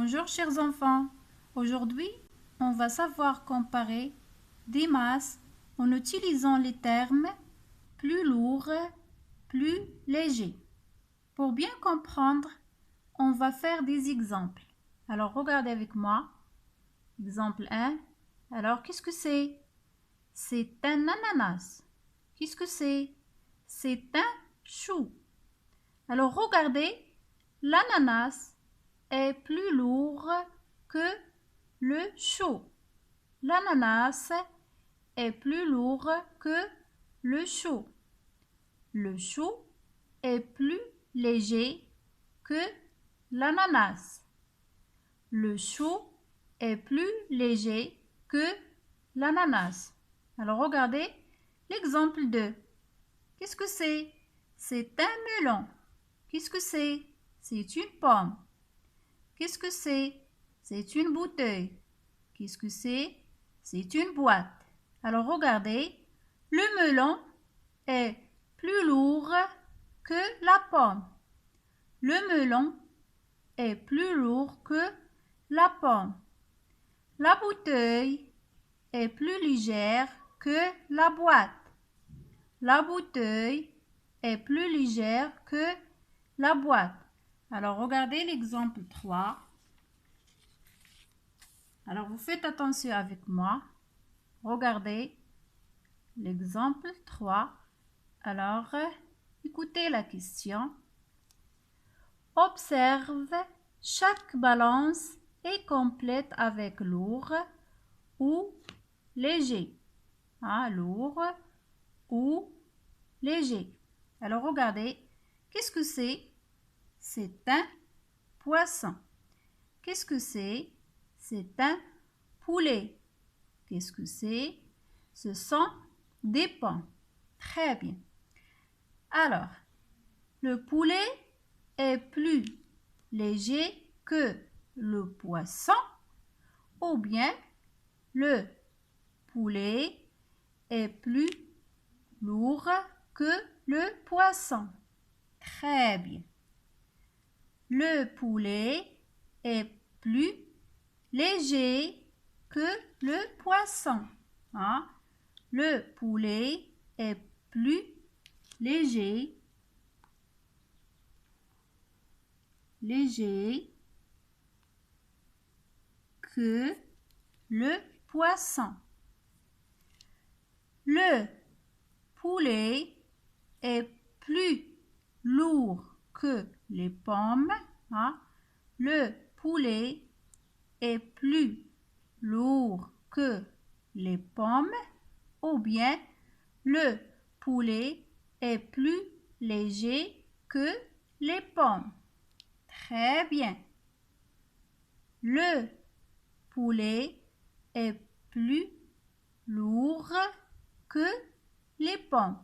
Bonjour chers enfants, aujourd'hui on va savoir comparer des masses en utilisant les termes plus lourd, plus léger. Pour bien comprendre, on va faire des exemples. Alors regardez avec moi. Exemple 1. Alors qu'est-ce que c'est? C'est un ananas. Qu'est-ce que c'est? C'est un chou. Alors regardez, l'ananas est plus lourd que le chou. L'ananas est plus lourd que le chou. Le chou est plus léger que l'ananas. Le chou est plus léger que l'ananas. Alors regardez l'exemple 2. Qu'est-ce que c'est? C'est un melon. Qu'est-ce que c'est? C'est une pomme. Qu'est-ce que c'est? C'est une bouteille. Qu'est-ce que c'est? C'est une boîte. Alors regardez, le melon est plus lourd que la pomme. Le melon est plus lourd que la pomme. La bouteille est plus légère que la boîte. La bouteille est plus légère que la boîte. Alors regardez l'exemple 3. Alors vous faites attention avec moi. Regardez l'exemple 3. Alors écoutez la question. Observe, chaque balance est complète avec lourd ou léger. Lourd ou léger. Alors regardez, qu'est-ce que c'est? C'est un poisson. Qu'est-ce que c'est? C'est un poulet. Qu'est-ce que c'est? Ce sont des pommes. Très bien. Alors, le poulet est plus léger que le poisson ou bien le poulet est plus lourd que le poisson. Très bien. Le poulet est plus léger que le poisson. Le poulet est plus léger que le poisson. Le poulet est plus lourd que les pommes. Le poulet est plus lourd que les pommes ou bien le poulet est plus léger que les pommes. Très bien. Le poulet est plus lourd que les pommes.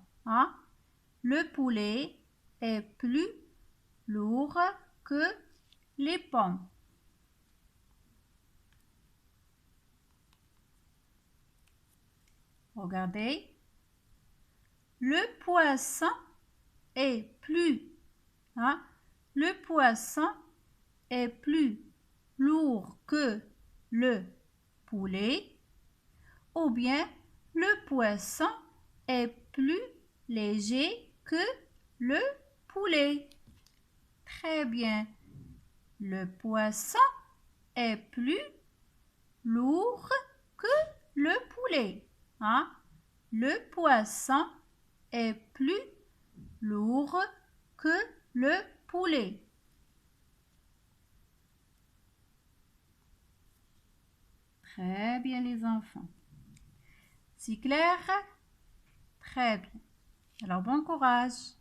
Le poulet est plus lourd que les pommes. Regardez. Le poisson est plus, le poisson est plus lourd que le poulet ou bien le poisson est plus léger que le poulet. Très bien. Le poisson est plus lourd que le poulet. Le poisson est plus lourd que le poulet. Très bien les enfants. C'est clair? Très bien. Alors bon courage.